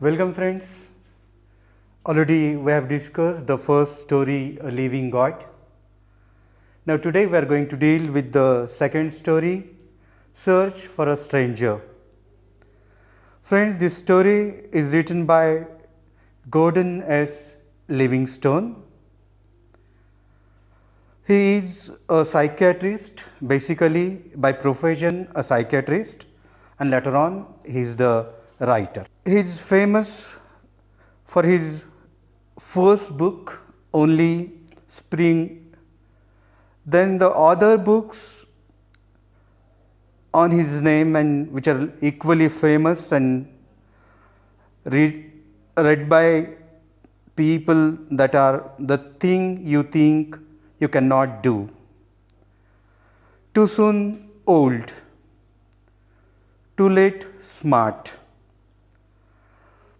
Welcome friends. Already we have discussed the first story, A Living God. Now today we are going to deal with the second story, Search for a Stranger. Friends, this story is written by Gordon S. Livingstone. He is a psychiatrist, basically by profession a psychiatrist, and later on he is the writer. He is famous for his first book, Only Spring. Then the other books on his name and which are equally famous and read by people that are The Thing You Think You Cannot Do, Too Soon Old, Too Late Smart.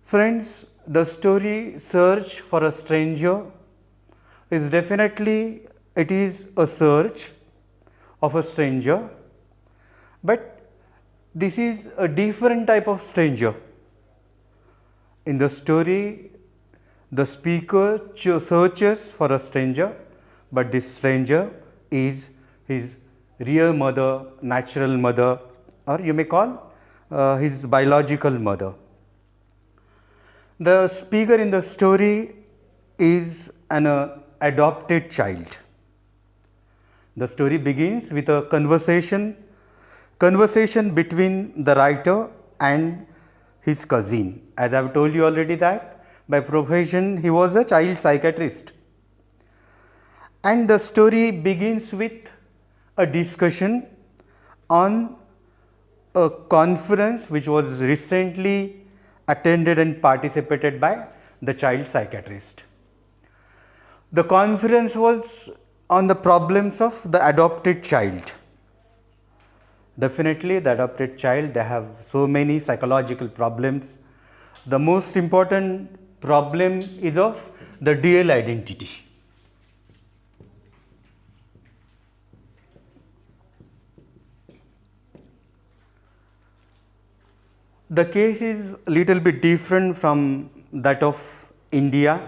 Friends, the story Search for a Stranger is definitely a search of a stranger, but this is a different type of stranger. In the story, the speaker searches for a stranger, but this stranger is his real mother, natural mother, or you may call his biological mother. The speaker in the story is an adopted child. The story begins with a conversation between the writer and his cousin. As I have told you already that by profession he was a child psychiatrist. And the story begins with a discussion on a conference which was recently attended and participated by the child psychiatrist. The conference was on the problems of the adopted child. Definitely the adopted child, they have so many psychological problems. The most important problem is of the dual identity. The case is a little bit different from that of India,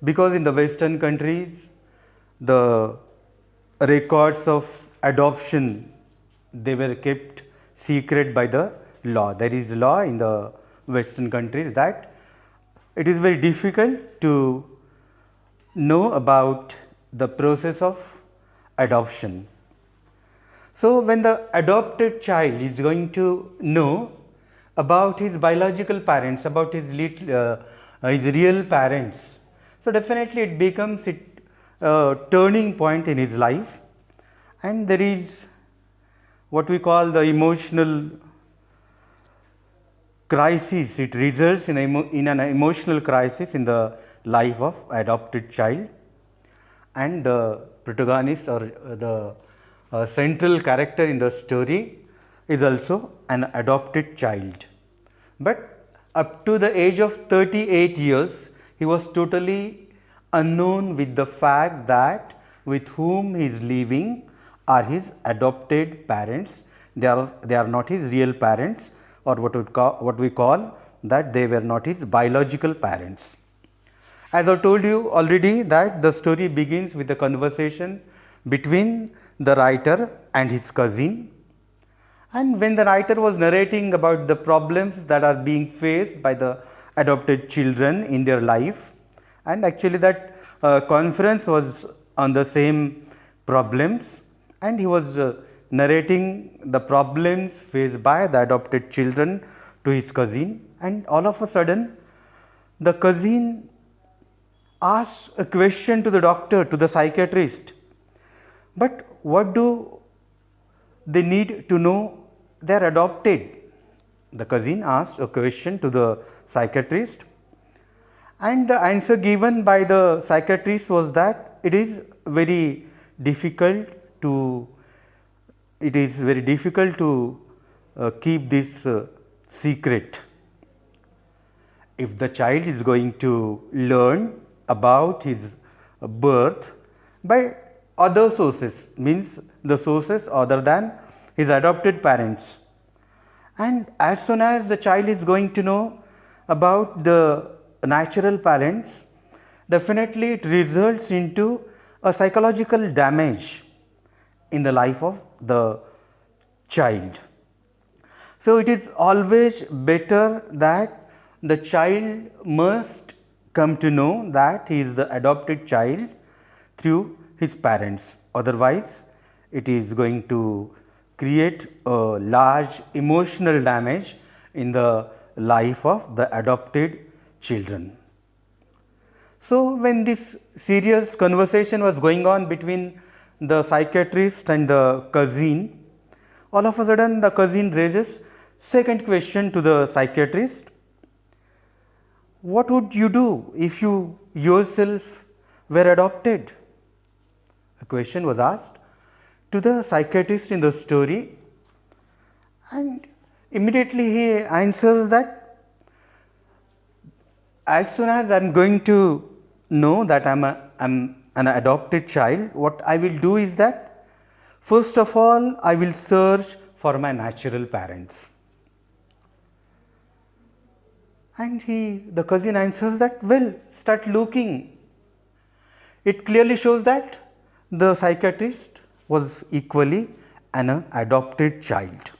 because in the Western countries the records of adoption, they were kept secret by the law. There is law in the Western countries that it is very difficult to know about the process of adoption. So when the adopted child is going to know about his biological parents, about his real parents, so definitely it becomes a turning point in his life, and there is what we call the emotional crisis. It results in an emotional crisis in the life of adopted child, and the protagonist or the central character in the story is also an adopted child. But up to the age of 38 years, he was totally unknown with the fact that with whom he is living are his adopted parents. They are not his real parents, or what we call that they were not his biological parents. As I told you already that the story begins with a conversation between the writer and his cousin. And when the writer was narrating about the problems that are being faced by the adopted children in their life, and actually that conference was on the same problems, and he was narrating the problems faced by the adopted children to his cousin, and all of a sudden the cousin asked a question to the doctor, to the psychiatrist. But what do they need to know? They are adopted. The cousin asked a question to the psychiatrist, and the answer given by the psychiatrist was that it is very difficult to keep this secret. If the child is going to learn about his birth by other sources, means the sources other than his adopted parents, and as soon as the child is going to know about the natural parents, definitely it results into a psychological damage in the life of the child. So, it is always better that the child must come to know that he is the adopted child through his parents, otherwise it is going to create a large emotional damage in the life of the adopted children. So, when this serious conversation was going on between the psychiatrist and the cousin, all of a sudden the cousin raises second question to the psychiatrist: what would you do if you yourself were adopted? A question was asked to the psychiatrist in the story, and immediately he answers that as soon as I am going to know that I am an adopted child, what I will do is that first of all I will search for my natural parents. And the cousin answers that, well, start looking. It clearly shows that the psychiatrist was equally an adopted child.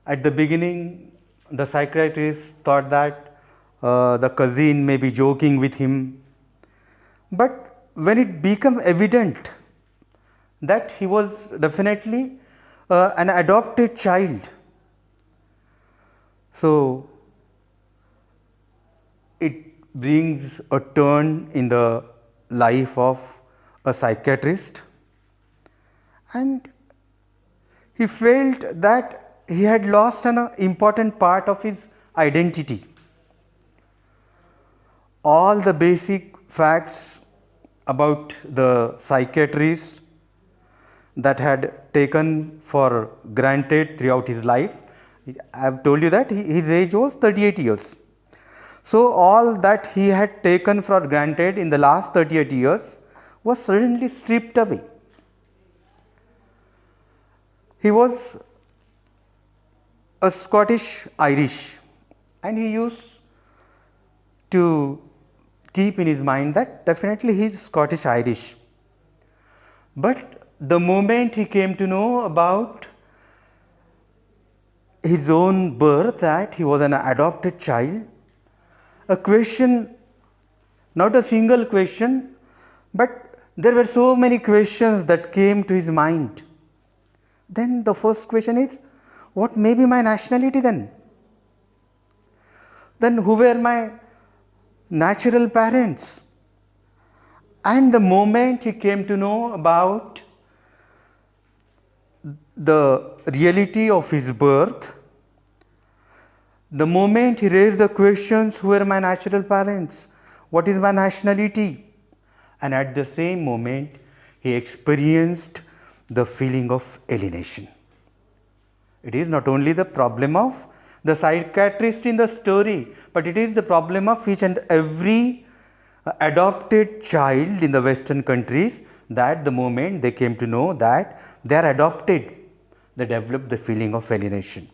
At the beginning, the psychiatrist thought that the cousin may be joking with him, but when it became evident that he was definitely an adopted child, so it brings a turn in the life of a psychiatrist, and he felt that he had lost an important part of his identity. All the basic facts about the psychiatrist that had taken for granted throughout his life, I have told you that his age was 38 years. So, all that he had taken for granted in the last 38 years was suddenly stripped away. He was a Scottish Irish, and he used to keep in his mind that definitely he is Scottish Irish. But the moment he came to know about his own birth, that he was an adopted child, a question, not a single question, but there were so many questions that came to his mind. Then the first question is, what may be my nationality then? Then who were my natural parents? And the moment he came to know about the reality of his birth, the moment he raised the questions, who were my natural parents, what is my nationality, and at the same moment he experienced the feeling of alienation. It is not only the problem of the psychiatrist in the story, but it is the problem of each and every adopted child in the Western countries, that the moment they came to know that they are adopted, they develop the feeling of alienation.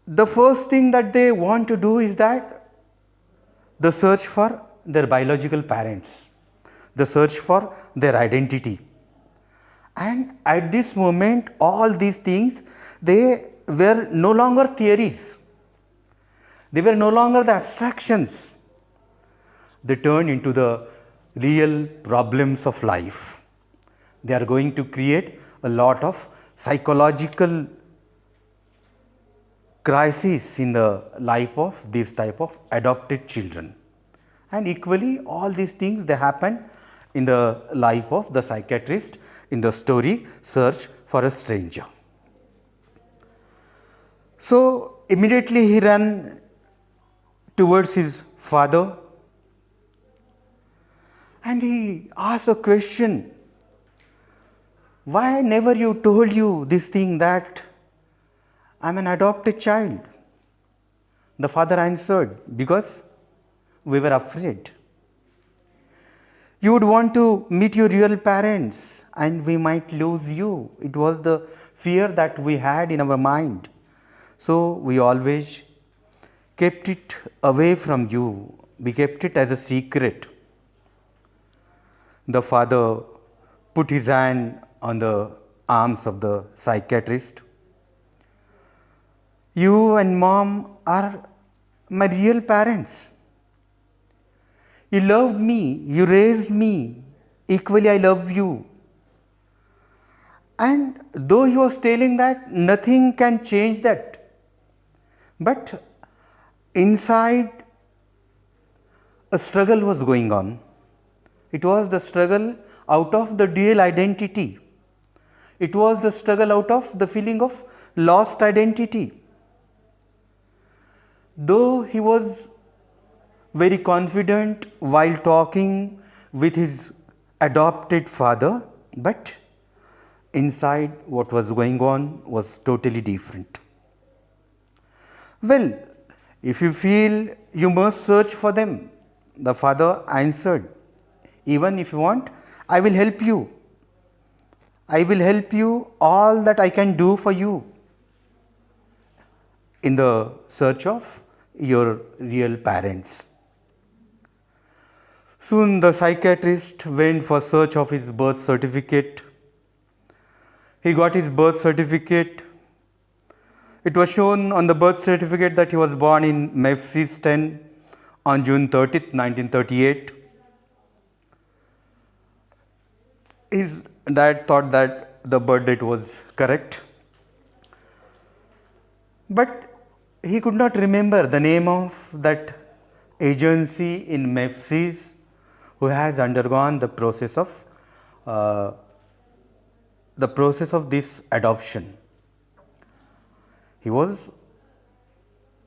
The first thing that they want to do is that the search for their biological parents, the search for their identity. And at this moment, all these things, they were no longer theories, they were no longer the abstractions, they turned into the real problems of life. They are going to create a lot of psychological crisis in the life of this type of adopted children. And equally, all these things, they happen in the life of the psychiatrist in the story Search for a Stranger. So, immediately he ran towards his father and he asked a question, why never you told you this thing that I am an adopted child? The father answered, because we were afraid. You would want to meet your real parents and we might lose you. It was the fear that we had in our mind. So we always kept it away from you, we kept it as a secret. The father put his hand on the arms of the psychiatrist. You and mom are my real parents. You loved me, you raised me, equally I love you. And though he was telling that, nothing can change that. But inside, a struggle was going on. It was the struggle out of the dual identity. It was the struggle out of the feeling of lost identity. Though he was very confident while talking with his adopted father, but inside what was going on was totally different. Well, if you feel you must search for them, the father answered, even if you want, I will help you. I will help you all that I can do for you in the search of your real parents. Soon the psychiatrist went for search of his birth certificate. He got his birth certificate. It was shown on the birth certificate that he was born in Memphis 10 on June 30th, 1938. His dad thought that the birth date was correct, but he could not remember the name of that agency in Memphis who has undergone the process of this adoption. He was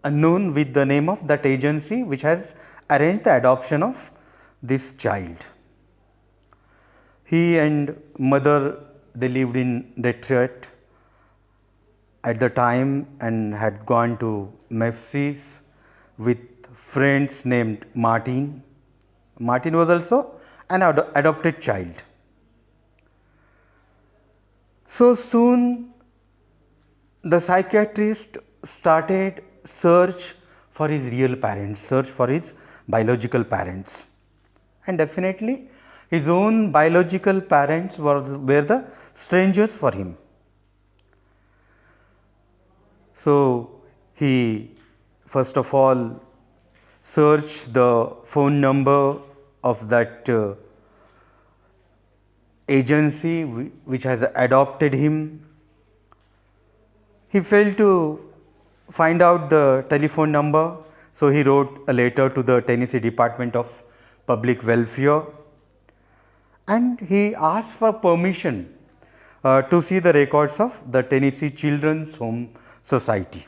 unknown with the name of that agency which has arranged the adoption of this child. He and mother, they lived in Detroit at the time and had gone to Memphis with friends named Martin. Martin was also an adopted child. So soon the psychiatrist started search for his real parents, search for his biological parents, and definitely his own biological parents were the strangers for him. So he first of all searched the phone number of that agency which has adopted him. He failed to find out the telephone number, so he wrote a letter to the Tennessee Department of Public Welfare, and he asked for permission to see the records of the Tennessee Children's Home Society.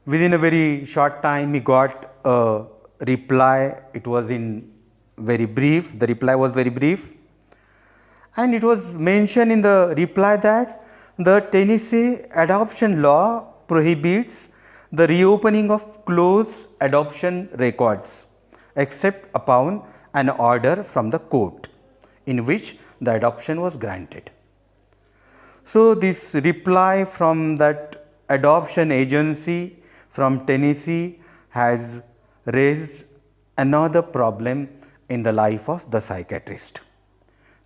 Within a very short time, he got a reply. It was very brief. The reply was very brief, and it was mentioned in the reply that the Tennessee adoption law prohibits the reopening of closed adoption records except upon an order from the court in which the adoption was granted. So this reply from that adoption agency from Tennessee has raised another problem in the life of the psychiatrist.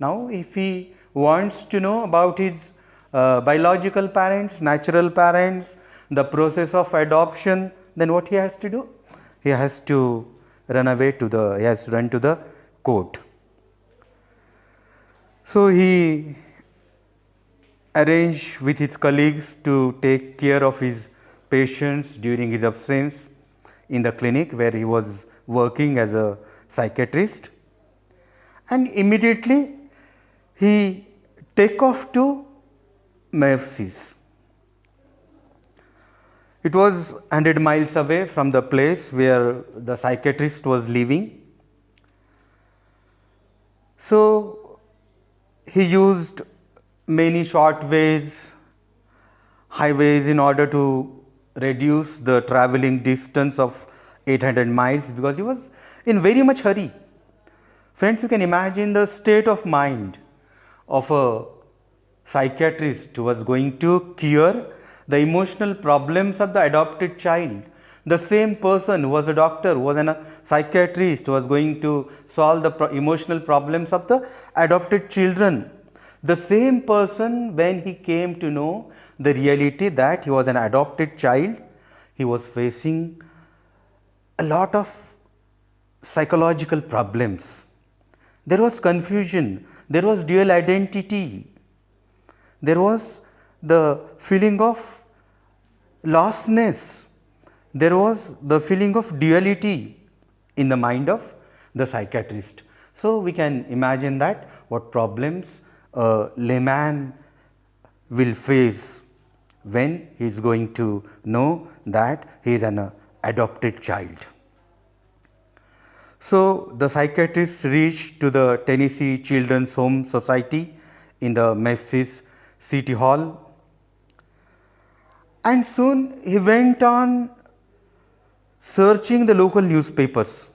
Now, if he wants to know about his biological parents, natural parents, the process of adoption, then what he has to do? He has to run to the court. So he arranged with his colleagues to take care of his patients during his absence in the clinic where he was working as a psychiatrist, and immediately he take off to Memphis. It was 100 miles away from the place where the psychiatrist was living. So he used many short ways, highways in order to reduce the traveling distance of 800 miles because he was in very much hurry. Friends, you can imagine the state of mind of a psychiatrist who was going to cure the emotional problems of the adopted child. The same person who was a doctor, who was a psychiatrist, was going to solve the emotional problems of the adopted children. The same person, when he came to know the reality that he was an adopted child, he was facing a lot of psychological problems. There was confusion, there was dual identity, there was the feeling of lostness, there was the feeling of duality in the mind of the psychiatrist. So, we can imagine that what problems a layman will face when he is going to know that he is an adopted child. So, the psychiatrist reached to the Tennessee Children's Home Society in the Memphis City Hall, and soon he went on searching the local newspapers.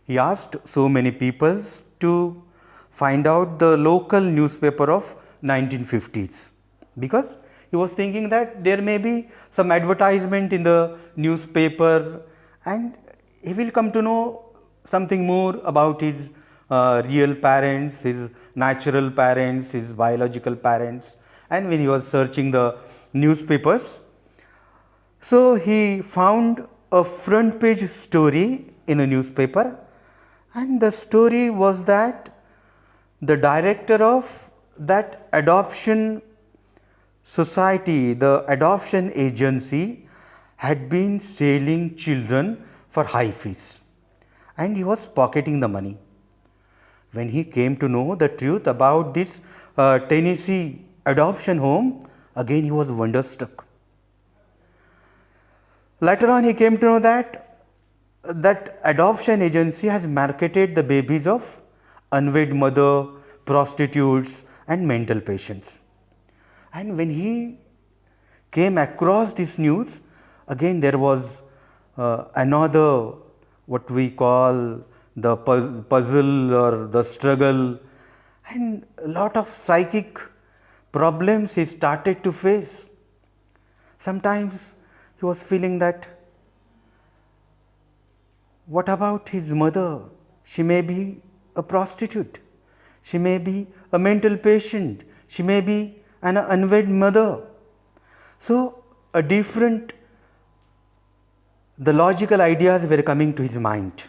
He asked so many people to find out the local newspaper of 1950s, because he was thinking that there may be some advertisement in the newspaper and he will come to know something more about his real parents, his natural parents, his biological parents. And when he was searching the newspapers, so he found a front page story in a newspaper, and the story was that the director of that adoption society, the adoption agency, had been selling children for high fees, and he was pocketing the money. When he came to know the truth about this Tennessee adoption home, again he was wonderstruck. Later on he came to know that adoption agency has marketed the babies of unwed mother, prostitutes and mental patients. And when he came across this news, again there was another what we call the puzzle or the struggle, and a lot of psychic problems he started to face. Sometimes he was feeling that what about his mother? She may be a prostitute, she may be a mental patient, she may be an unwed mother. So, the logical ideas were coming to his mind.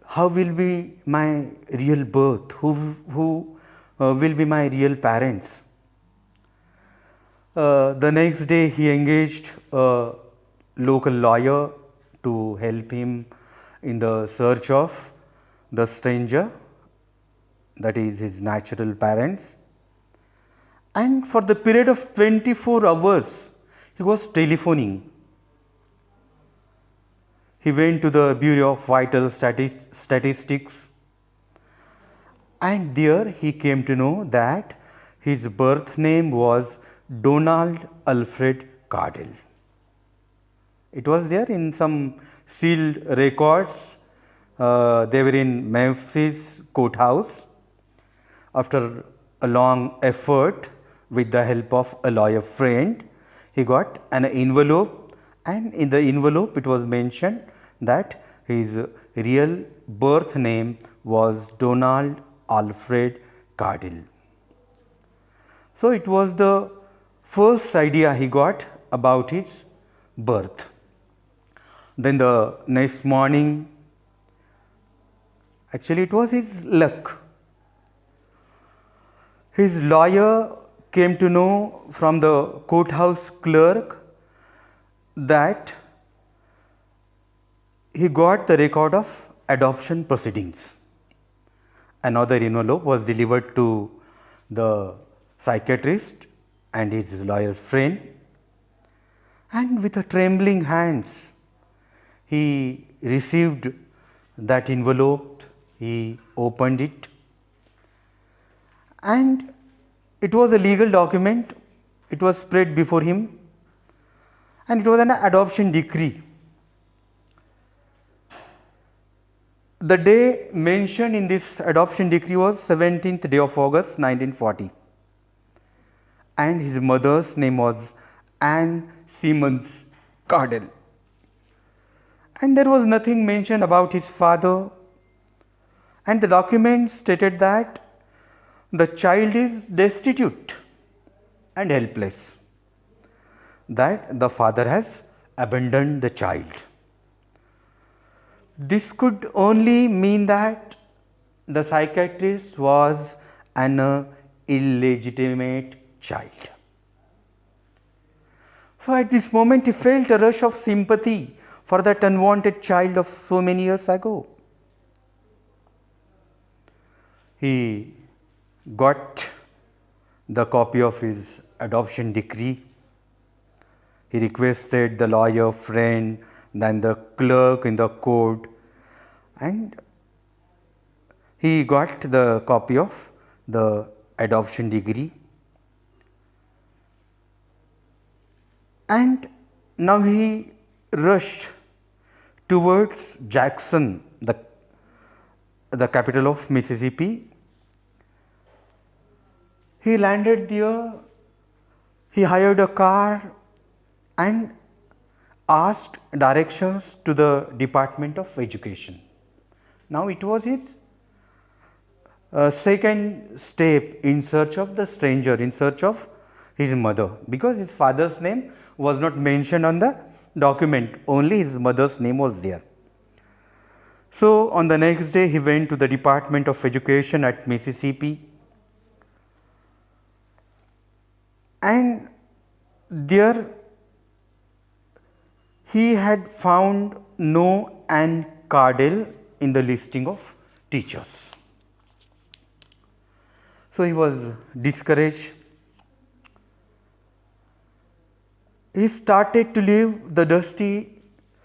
How will be my real birth? Who will be my real parents? The next day he engaged a local lawyer to help him in the search of the stranger, that is his natural parents. And for the period of 24 hours, he was telephoning. He went to the Bureau of Vital Statistics, and there he came to know that his birth name was Donald Alfred Cardell. It was there in some sealed records. They were in Memphis courthouse. After a long effort, with the help of a lawyer friend, he got an envelope, and in the envelope it was mentioned that his real birth name was Donald Alfred Cardell. So, it was the first idea he got about his birth. Then the next morning, actually it was his luck. His lawyer came to know from the courthouse clerk that he got the record of adoption proceedings. Another envelope was delivered to the psychiatrist and his lawyer friend, and with a trembling hands he received that envelope, he opened it, and it was a legal document. It was spread before him, and it was an adoption decree. The day mentioned in this adoption decree was 17th day of August 1940, and his mother's name was Anne Simmons Cardell. And there was nothing mentioned about his father, and the document stated that the child is destitute and helpless, that the father has abandoned the child. This could only mean that the psychiatrist was an illegitimate child. So at this moment he felt a rush of sympathy for that unwanted child of so many years ago. He got the copy of his adoption decree. He requested the lawyer friend, then the clerk in the court, and he got the copy of the adoption decree. And now he rushed towards Jackson, the capital of Mississippi. He landed there, he hired a car and asked directions to the Department of Education. Now it was his second step in search of the stranger, in search of his mother, because his father's name was not mentioned on the document, only his mother's name was there. So on the next day he went to the Department of Education at Mississippi, and there he had found no Anne Cardell in the listing of teachers. So he was discouraged. He started to leave the dusty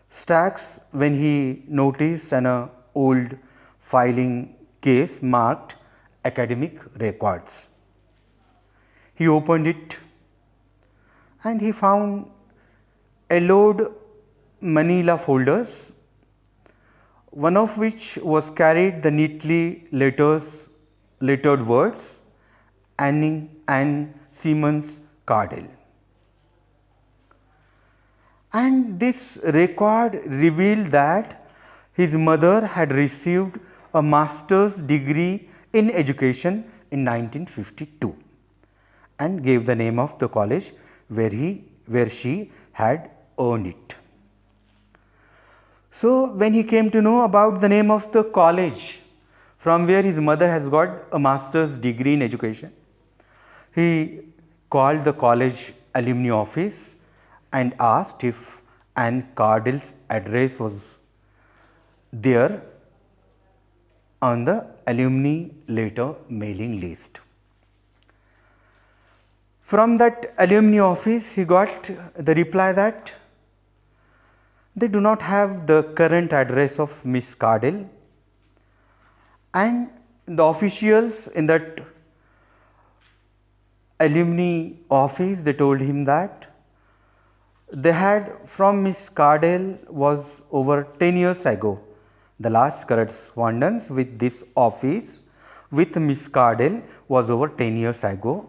stacks when he noticed an old filing case marked academic records. He opened it and he found a load manila folders, one of which was carried the neatly lettered words Anne Simmons Cardell. And this record revealed that his mother had received a master's degree in education in 1952 and gave the name of the college where she had earned it. So when he came to know about the name of the college from where his mother has got a master's degree in education, he called the college alumni office and asked if Anne Cardell's address was there on the alumni letter mailing list. From that alumni office he got the reply that they do not have the current address of Miss Cardell, and the officials in that alumni office, they told him that they had from Miss Cardell was over 10 years ago. The last correspondence with this office with Miss Cardell was over 10 years ago,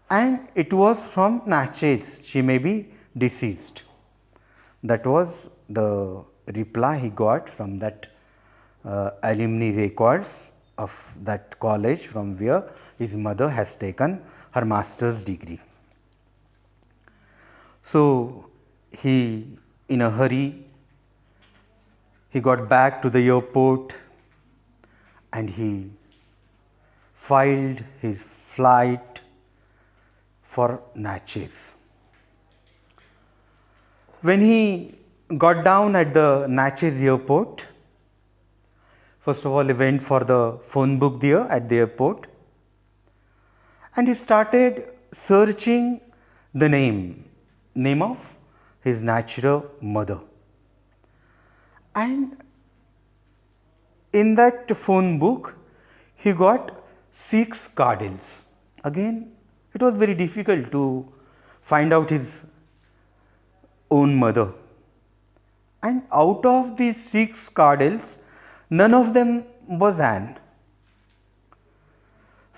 and it was from Natchez. She may be deceased. That was the reply he got from that alumni records of that college from where his mother has taken her master's degree. So he, in a hurry, he got back to the airport and he filed his flight for Natchez. When he got down at the Natchez airport, first of all he went for the phone book there at the airport and he started searching the name of his natural mother. And in that phone book he got 6 Cardells. Again, it was very difficult to find out his own mother, and out of these 6 Cardells, none of them was Anne.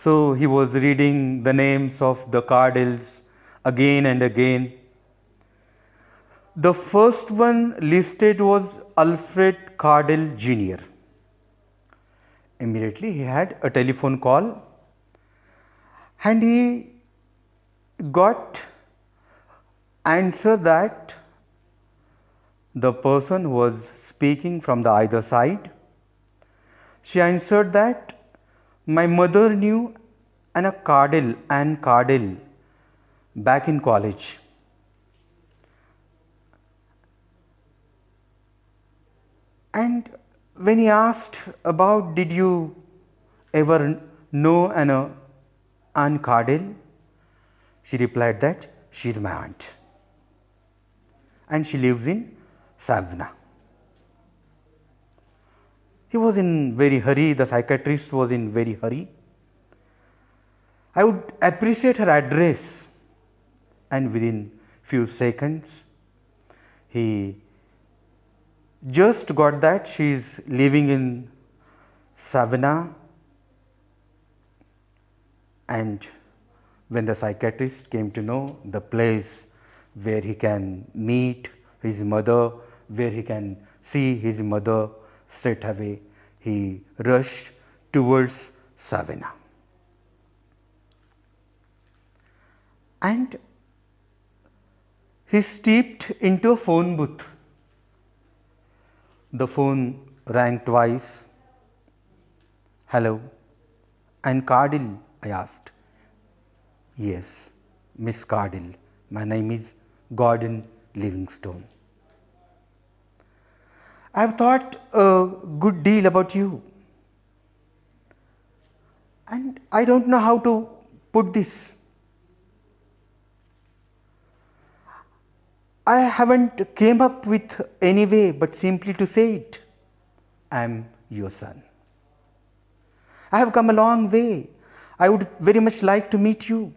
So he was reading the names of the Cardinals again and again. The first one listed was Alfred Cardell Jr. Immediately he had a telephone call and he got answer that the person was speaking from the either side. She answered that my mother knew Anne Cardell back in college. And when he asked about did you ever know Anne Cardell, she replied that she is my aunt and she lives in Savannah. He was in very hurry, the psychiatrist was in very hurry. I would appreciate her address, and within few seconds he just got that she is living in Savannah. And when the psychiatrist came to know the place where he can meet his mother, where he can see his mother, straight away he rushed towards Savannah. And he stepped into a phone booth. The phone rang twice. Hello, Anne Cardell, I asked. Yes, Miss Cardell, my name is Gordon Livingstone. I have thought a good deal about you. And I don't know how to put this. I haven't came up with any way but simply to say it. I am your son. I have come a long way. I would very much like to meet you.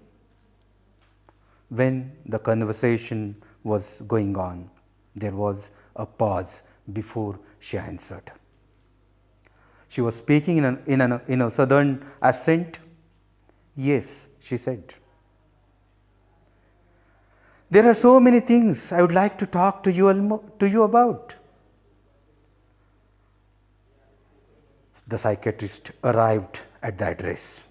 When the conversation was going on, there was a pause before she answered. She was speaking in a southern accent. Yes, she said. There are so many things I would like to talk to you about. The psychiatrist arrived at the address.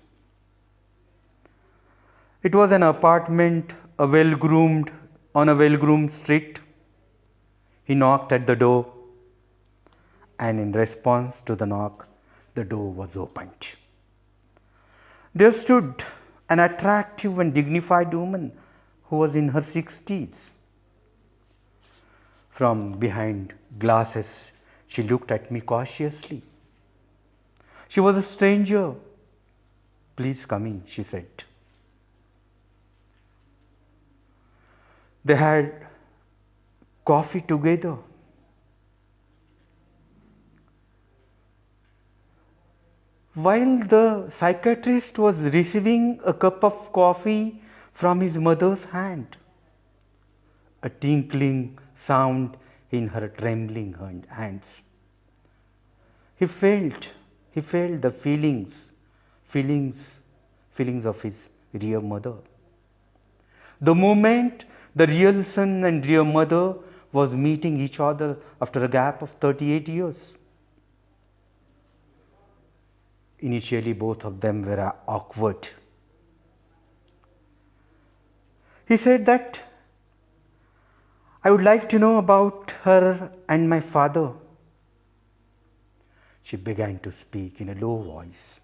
It was an apartment, on a well-groomed street. He knocked at the door, and in response to the knock, the door was opened. There stood an attractive and dignified woman who was in her 60s. From behind glasses, she looked at me cautiously. She was a stranger. Please come in, she said. They had coffee together. While the psychiatrist was receiving a cup of coffee from his mother's hand, a tinkling sound in her trembling hands. He felt the feelings of his real mother. The moment the real son and real mother was meeting each other after a gap of 38 years. Initially, both of them were awkward. He said that I would like to know about her and my father. She began to speak in a low voice,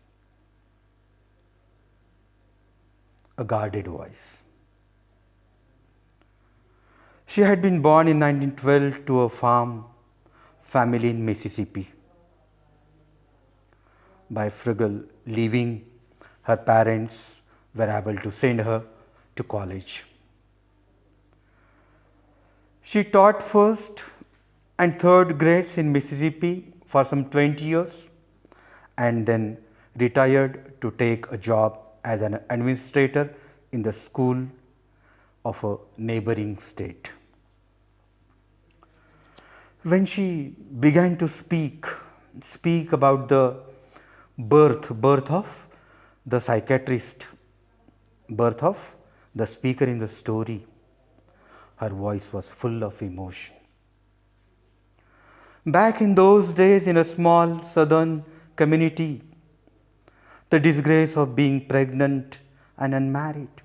a guarded voice. She had been born in 1912 to a farm family in Mississippi. By frugal living, her parents were able to send her to college. She taught first and third grades in Mississippi for some 20 years and then retired to take a job as an administrator in the school of a neighboring state. When she began to speak about the birth of the psychiatrist, birth of the speaker in the story, her voice was full of emotion. Back in those days, in a small southern community, the disgrace of being pregnant and unmarried,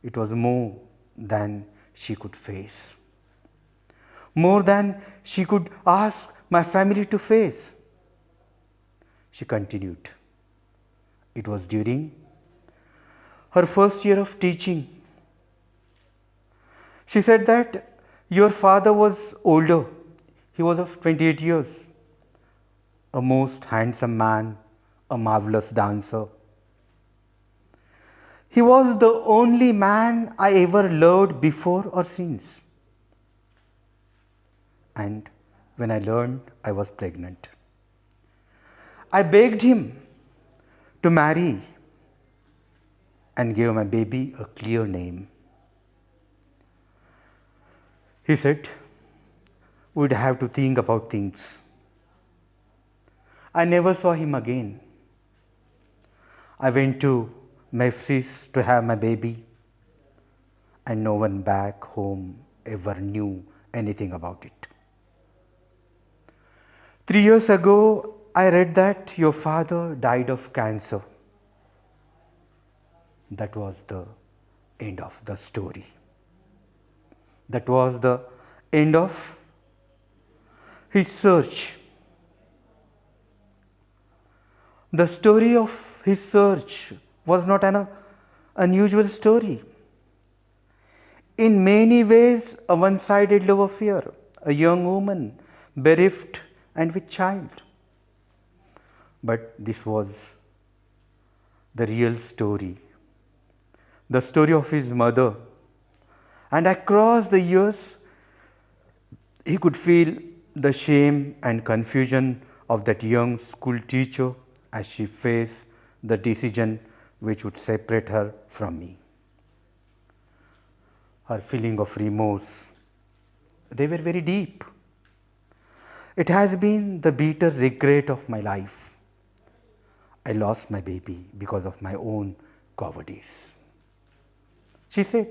it was more than she could face, more than she could ask my family to face. She continued. It was during her first year of teaching. She said that your father was older. He was of 28 years, a most handsome man, a marvelous dancer. He was the only man I ever loved before or since. And when I learned I was pregnant, I begged him to marry and gave my baby a clear name. He said, we'd have to think about things. I never saw him again. I went to Memphis to have my baby, and no one back home ever knew anything about it. 3 years ago, I read that your father died of cancer. That was the end of the story. That was the end of his search. The story of his search was not an unusual story. In many ways, a one-sided love affair, a young woman bereft and with child. But this was the real story, the story of his mother. And across the years, he could feel the shame and confusion of that young school teacher as she faced the decision which would separate her from me. Her feeling of remorse, they were very deep. It has been the bitter regret of my life. I lost my baby because of my own cowardice, she said.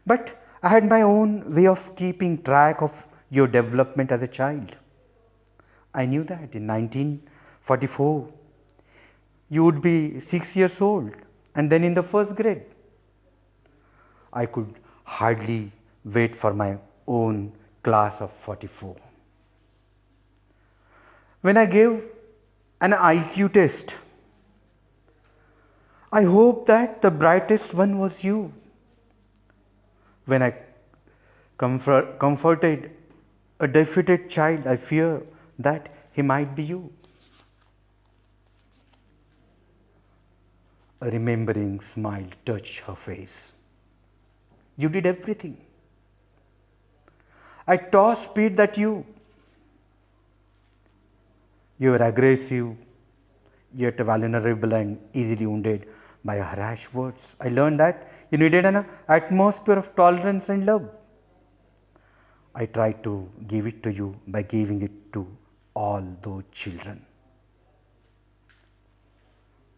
But I had my own way of keeping track of your development as a child. I knew that in 1944, you would be 6 years old and then in the first grade. I could hardly wait for my own class of 44. When I gave an IQ test, I hoped that the brightest one was you. When I comforted a defeated child, I fear that he might be you. A remembering smile touched her face. You did everything. I tossed speed at you. You were aggressive, yet vulnerable and easily wounded by harsh words. I learned that you needed an atmosphere of tolerance and love. I tried to give it to you by giving it to all those children.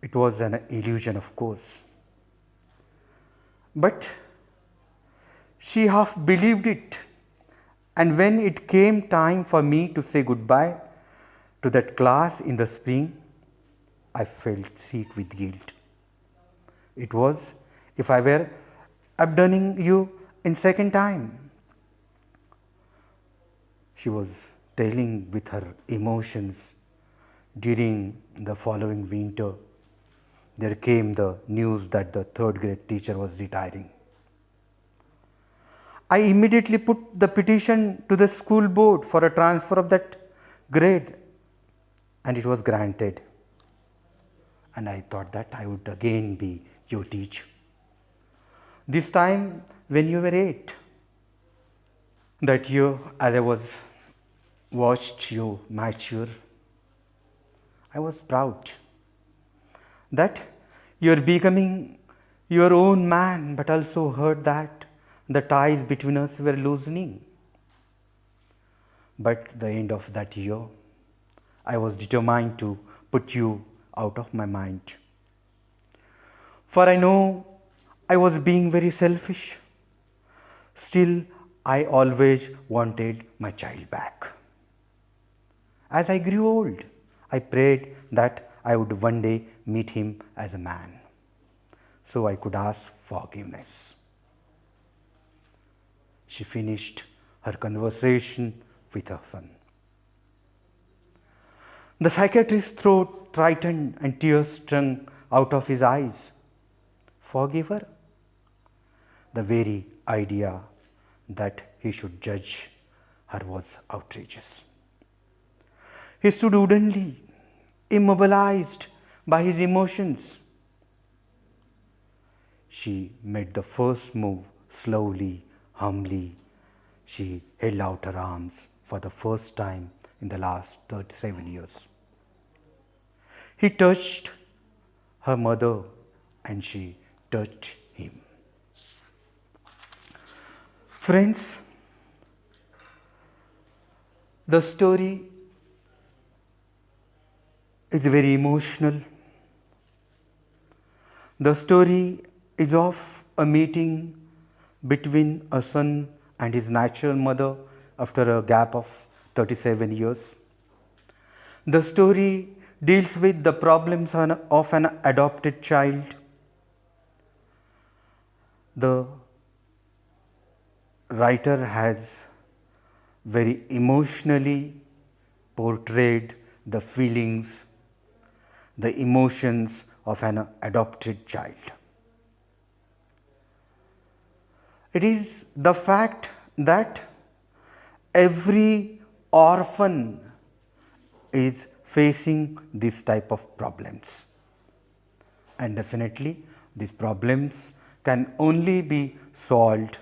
It was an illusion, of course. But she half believed it. And when it came time for me to say goodbye to that class in the spring, I felt sick with guilt. It was if I were abandoning you in second time. She was telling with her emotions. During the following winter, there came the news that the third grade teacher was retiring. I immediately put the petition to the school board for a transfer of that grade, and it was granted. And I thought that I would again be your teacher. This time when you were 8. That year, as I watched you mature, I was proud that you are becoming your own man, but also heard that the ties between us were loosening. But at the end of that year, I was determined to put you out of my mind. For I know I was being very selfish. Still, I always wanted my child back. As I grew old, I prayed that I would one day meet him as a man, so I could ask forgiveness. She finished her conversation with her son. The psychiatrist's throat tightened and tears sprang out of his eyes. Forgive her? The very idea that he should judge her was outrageous. He stood woodenly, immobilized by his emotions. She made the first move slowly, humbly. She held out her arms for the first time in the last 37 years. He touched her mother and she touched him. Friends, the story is very emotional. The story is of a meeting between a son and his natural mother after a gap of 37 years. The story deals with the problems of an adopted child. The writer has very emotionally portrayed the feelings, the emotions of an adopted child. It is the fact that every orphan is facing this type of problems, and definitely these problems can only be solved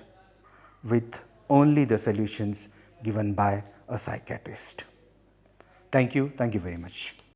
with only the solutions given by a psychiatrist. Thank you very much.